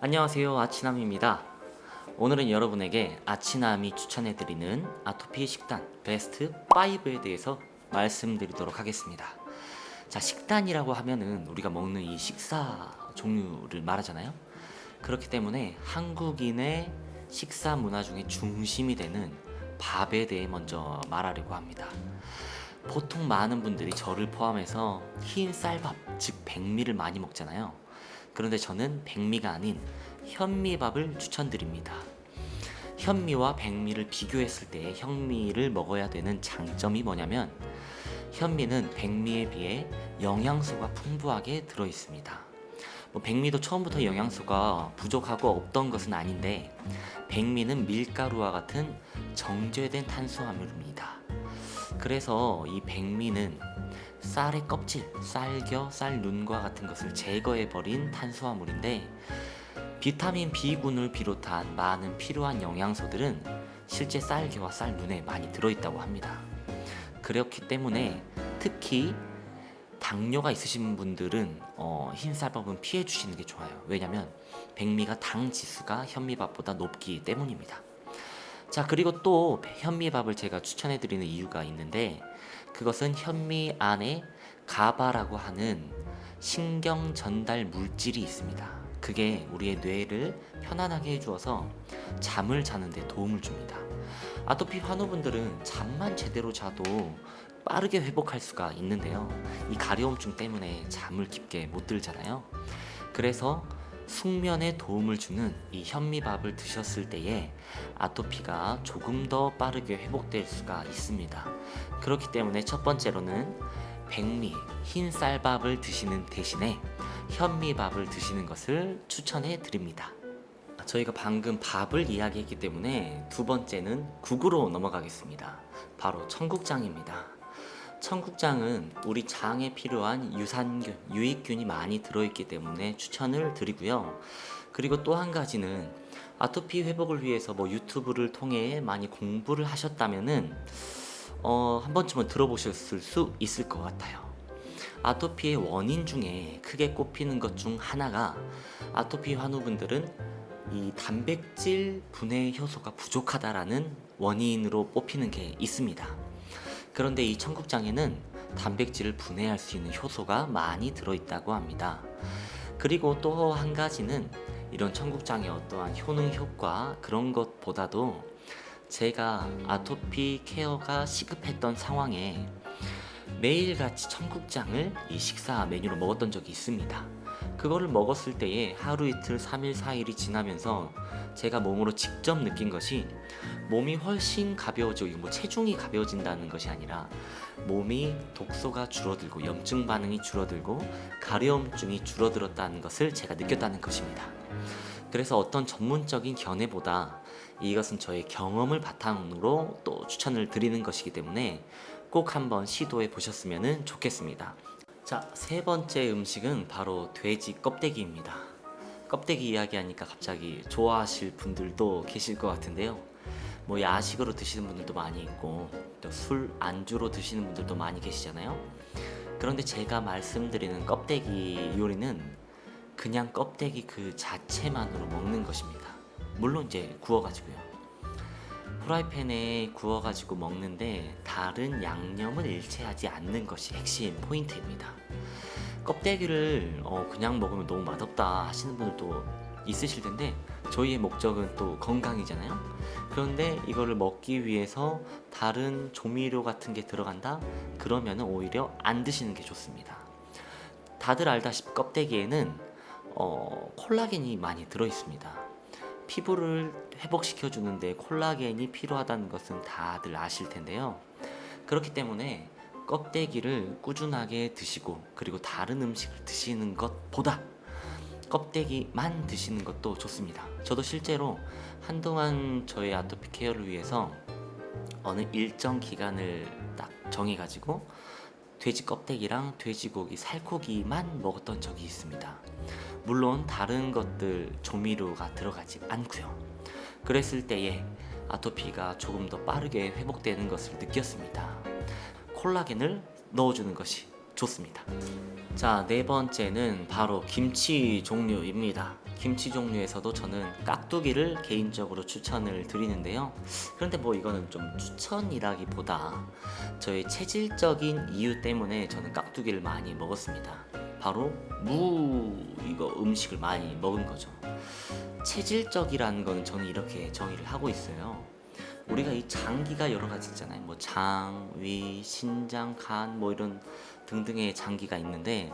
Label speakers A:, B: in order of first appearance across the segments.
A: 안녕하세요, 아치남입니다. 오늘은 여러분에게 아치남이 추천해드리는 아토피 식단 베스트 5에 대해서 말씀드리도록 하겠습니다. 자, 식단이라고 하면은 우리가 먹는 이 식사 종류를 말하잖아요. 그렇기 때문에 한국인의 식사 문화 중에 중심이 되는 밥에 대해 먼저 말하려고 합니다. 보통 많은 분들이 저를 포함해서 흰 쌀밥, 즉 백미를 많이 먹잖아요. 그런데 저는 백미가 아닌 현미밥을 추천드립니다. 현미와 백미를 비교했을 때 현미를 먹어야 되는 장점이 뭐냐면, 현미는 백미에 비해 영양소가 풍부하게 들어있습니다. 백미도 처음부터 영양소가 부족하고 없던 것은 아닌데, 백미는 밀가루와 같은 정제된 탄수화물입니다. 그래서 이 백미는 쌀의 껍질, 쌀겨, 쌀눈과 같은 것을 제거해버린 탄수화물인데, 비타민 B군을 비롯한 많은 필요한 영양소들은 실제 쌀겨와 쌀눈에 많이 들어있다고 합니다. 그렇기 때문에 특히 당뇨가 있으신 분들은 흰 쌀밥은 피해 주시는 게 좋아요. 왜냐면 백미가 당 지수가 현미밥보다 높기 때문입니다. 자, 그리고 또 현미밥을 제가 추천해 드리는 이유가 있는데, 그것은 현미 안에 가바라고 하는 신경 전달 물질이 있습니다. 그게 우리의 뇌를 편안하게 해주어서 잠을 자는 데 도움을 줍니다. 아토피 환우분들은 잠만 제대로 자도 빠르게 회복할 수가 있는데요, 이 가려움증 때문에 잠을 깊게 못 들잖아요. 그래서 숙면에 도움을 주는 이 현미밥을 드셨을 때에 아토피가 조금 더 빠르게 회복될 수가 있습니다. 그렇기 때문에 첫 번째로는 백미, 흰 쌀밥을 드시는 대신에 현미밥을 드시는 것을 추천해 드립니다. 저희가 방금 밥을 이야기했기 때문에 두 번째는 국으로 넘어가겠습니다. 바로 청국장입니다. 청국장은 우리 장에 필요한 유산균, 유익균이 많이 들어있기 때문에 추천을 드리고요. 그리고 또 한 가지는 아토피 회복을 위해서 유튜브를 통해 많이 공부를 하셨다면은 한 번쯤은 들어보셨을 수 있을 것 같아요. 아토피의 원인 중에 크게 꼽히는 것 중 하나가, 아토피 환우분들은 이 단백질 분해 효소가 부족하다라는 원인으로 뽑히는 게 있습니다. 그런데 이 청국장에는 단백질을 분해할 수 있는 효소가 많이 들어있다고 합니다. 그리고 또 한 가지는, 이런 청국장의 어떠한 효능 효과 그런 것보다도 제가 아토피 케어가 시급했던 상황에 매일같이 청국장을 이 식사 메뉴로 먹었던 적이 있습니다. 그거를 먹었을 때에 하루 이틀 3일 4일이 지나면서 제가 몸으로 직접 느낀 것이, 몸이 훨씬 가벼워지고, 체중이 가벼워진다는 것이 아니라 몸이 독소가 줄어들고 염증 반응이 줄어들고 가려움증이 줄어들었다는 것을 제가 느꼈다는 것입니다. 그래서 어떤 전문적인 견해보다 이것은 저의 경험을 바탕으로 또 추천을 드리는 것이기 때문에 꼭 한번 시도해 보셨으면 좋겠습니다. 자, 세 번째 음식은 바로 돼지 껍데기입니다. 껍데기 이야기하니까 갑자기 좋아하실 분들도 계실 것 같은데요. 야식으로 드시는 분들도 많이 있고, 또 술 안주로 드시는 분들도 많이 계시잖아요. 그런데 제가 말씀드리는 껍데기 요리는 그냥 껍데기 그 자체만으로 먹는 것입니다. 물론 이제 구워가지고요. 프라이팬에 구워가지고 먹는데 다른 양념을 일체하지 않는 것이 핵심 포인트입니다. 껍데기를 그냥 먹으면 너무 맛없다 하시는 분들도 있으실 텐데, 저희의 목적은 또 건강이잖아요. 그런데 이거를 먹기 위해서 다른 조미료 같은 게 들어간다? 그러면 오히려 안 드시는 게 좋습니다. 다들 알다시피 껍데기에는 콜라겐이 많이 들어있습니다. 피부를 회복시켜주는데 콜라겐이 필요하다는 것은 다들 아실 텐데요. 그렇기 때문에 껍데기를 꾸준하게 드시고, 그리고 다른 음식을 드시는 것보다 껍데기만 드시는 것도 좋습니다. 저도 실제로 한동안 저의 아토피 케어를 위해서 어느 일정 기간을 딱 정해가지고 돼지 껍데기랑 돼지고기, 살코기만 먹었던 적이 있습니다. 물론 다른 것들 조미료가 들어가지 않고요. 그랬을 때에 아토피가 조금 더 빠르게 회복되는 것을 느꼈습니다. 콜라겐을 넣어주는 것이 좋습니다. 자, 네 번째는 바로 김치 종류입니다. 김치 종류에서도 저는 깍두기를 개인적으로 추천을 드리는데요. 그런데 뭐 이거는 좀 추천이라기보다 저의 체질적인 이유 때문에 저는 깍두기를 많이 먹었습니다. 바로 이거 음식을 많이 먹은 거죠. 체질적이라는 거는 저는 이렇게 정의를 하고 있어요. 우리가 이 장기가 여러 가지 있잖아요. 뭐 장, 위, 신장, 간 뭐 이런 등등의 장기가 있는데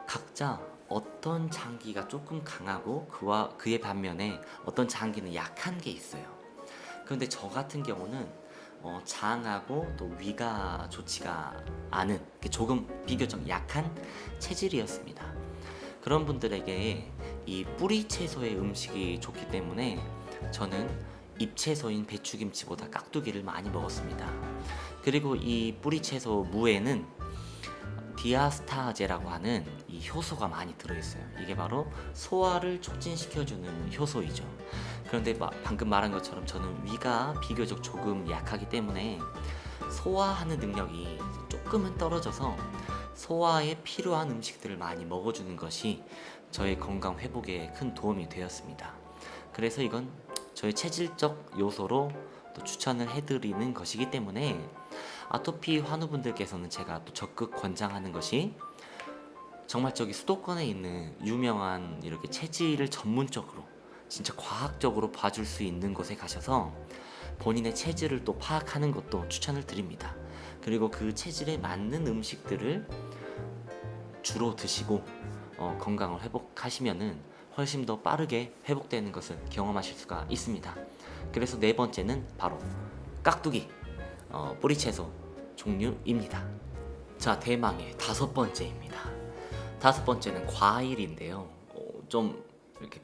A: 각자 어떤 장기가 조금 강하고 그에 반면에 어떤 장기는 약한 게 있어요. 그런데 저 같은 경우는 장하고 또 위가 좋지가 않은 조금 비교적 약한 체질이었습니다. 그런 분들에게 이 뿌리 채소의 음식이 좋기 때문에 저는 잎채소인 배추김치보다 깍두기를 많이 먹었습니다. 그리고 이 뿌리 채소 무에는 디아스타제라고 하는 이 효소가 많이 들어있어요. 이게 바로 소화를 촉진시켜주는 효소이죠. 그런데 방금 말한 것처럼 저는 위가 비교적 조금 약하기 때문에 소화하는 능력이 조금은 떨어져서 소화에 필요한 음식들을 많이 먹어주는 것이 저의 건강 회복에 큰 도움이 되었습니다. 그래서 이건 저의 체질적 요소로 또 추천을 해드리는 것이기 때문에 아토피 환우분들께서는 제가 또 적극 권장하는 것이 정말 저기 수도권에 있는 유명한 이렇게 체질을 전문적으로 진짜 과학적으로 봐줄 수 있는 곳에 가셔서 본인의 체질을 또 파악하는 것도 추천을 드립니다. 그리고 그 체질에 맞는 음식들을 주로 드시고 건강을 회복하시면은 훨씬 더 빠르게 회복되는 것을 경험하실 수가 있습니다. 그래서 네 번째는 바로 깍두기 뿌리채소 종류입니다. 자, 대망의 다섯 번째입니다. 다섯 번째는 과일인데요. 좀 이렇게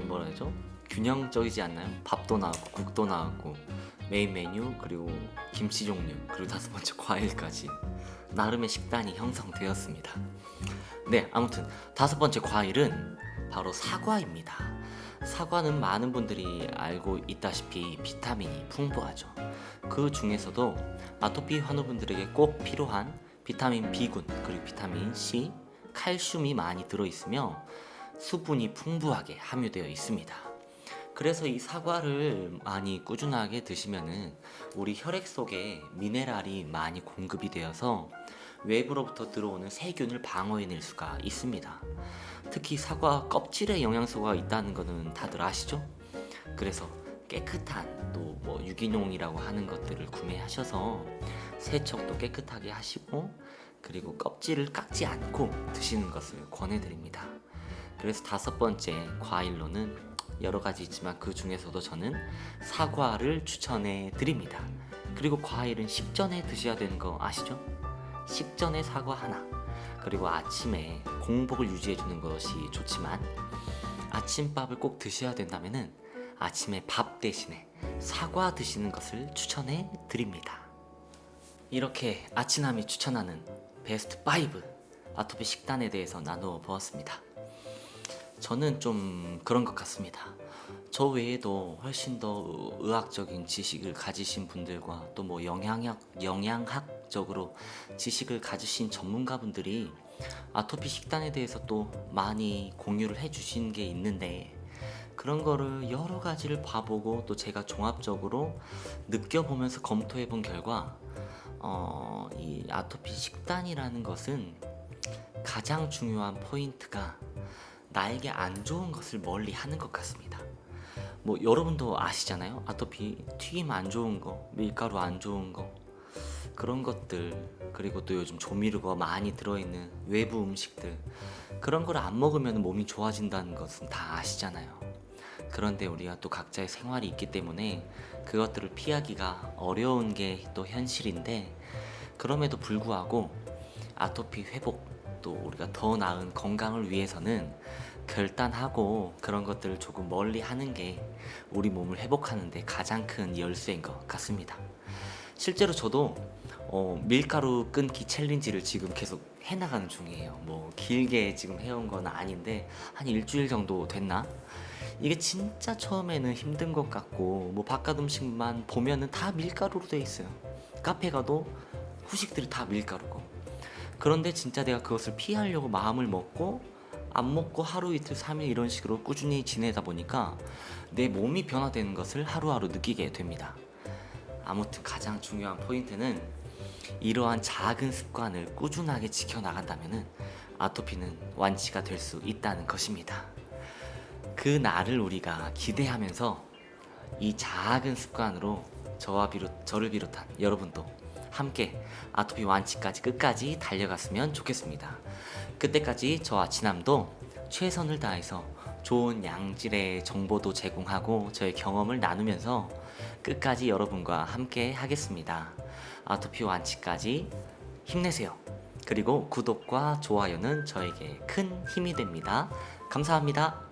A: 뭐라 해야죠? 균형적이지 않나요? 밥도 나왔고 국도 나왔고 메인 메뉴 그리고 김치 종류 그리고 다섯 번째 과일까지 나름의 식단이 형성되었습니다. 네, 아무튼 다섯 번째 과일은 바로 사과입니다. 사과는 많은 분들이 알고 있다시피 비타민이 풍부하죠. 그 중에서도 아토피 환우분들에게 꼭 필요한 비타민 B군 그리고 비타민 C, 칼슘이 많이 들어있으며 수분이 풍부하게 함유되어 있습니다. 그래서 이 사과를 많이 꾸준하게 드시면은 우리 혈액 속에 미네랄이 많이 공급이 되어서 외부로부터 들어오는 세균을 방어해낼 수가 있습니다. 특히 사과 껍질에 영양소가 있다는 것은 다들 아시죠? 그래서 깨끗한 또 뭐 유기농이라고 하는 것들을 구매하셔서 세척도 깨끗하게 하시고 그리고 껍질을 깎지 않고 드시는 것을 권해드립니다. 그래서 다섯 번째 과일로는 여러 가지 있지만 그 중에서도 저는 사과를 추천해 드립니다. 그리고 과일은 식전에 드셔야 되는 거 아시죠? 식전에 사과 하나, 그리고 아침에 공복을 유지해 주는 것이 좋지만 아침밥을 꼭 드셔야 된다면은 아침에 밥 대신에 사과 드시는 것을 추천해 드립니다. 이렇게 아치남이 추천하는 베스트 5 아토피 식단에 대해서 나누어 보았습니다. 저는 좀 그런 것 같습니다. 저 외에도 훨씬 더 의학적인 지식을 가지신 분들과 또 뭐 영양학적으로 지식을 가지신 전문가분들이 아토피 식단에 대해서 또 많이 공유를 해주신 게 있는데 그런 거를 여러 가지를 봐보고 또 제가 종합적으로 느껴보면서 검토해 본 결과 이 아토피 식단이라는 것은 가장 중요한 포인트가 나에게 안 좋은 것을 멀리 하는 것 같습니다. 뭐 여러분도 아시잖아요. 아토피 튀김 안 좋은 거, 밀가루 안 좋은 거 그런 것들 그리고 또 요즘 조미료가 많이 들어있는 외부 음식들 그런 걸 안 먹으면 몸이 좋아진다는 것은 다 아시잖아요. 그런데 우리가 또 각자의 생활이 있기 때문에 그것들을 피하기가 어려운 게 또 현실인데 그럼에도 불구하고 아토피 회복 또 우리가 더 나은 건강을 위해서는 결단하고 그런 것들을 조금 멀리 하는 게 우리 몸을 회복하는 데 가장 큰 열쇠인 것 같습니다. 실제로 저도 밀가루 끊기 챌린지를 지금 계속 해나가는 중이에요. 뭐 길게 지금 해온 건 아닌데 한 일주일 정도 됐나? 이게 진짜 처음에는 힘든 것 같고 뭐 바깥 음식만 보면은 다 밀가루로 돼 있어요. 카페 가도 후식들이 다 밀가루고 그런데 진짜 내가 그것을 피하려고 마음을 먹고 안 먹고 하루 이틀 3일 이런 식으로 꾸준히 지내다 보니까 내 몸이 변화되는 것을 하루하루 느끼게 됩니다. 아무튼 가장 중요한 포인트는 이러한 작은 습관을 꾸준하게 지켜나간다면 아토피는 완치가 될 수 있다는 것입니다. 그 날을 우리가 기대하면서 이 작은 습관으로 저를 비롯한 여러분도 함께 아토피 완치까지 끝까지 달려갔으면 좋겠습니다. 그때까지 저와 진함도 최선을 다해서 좋은 양질의 정보도 제공하고 저의 경험을 나누면서 끝까지 여러분과 함께 하겠습니다. 아토피 완치까지 힘내세요. 그리고 구독과 좋아요는 저에게 큰 힘이 됩니다. 감사합니다.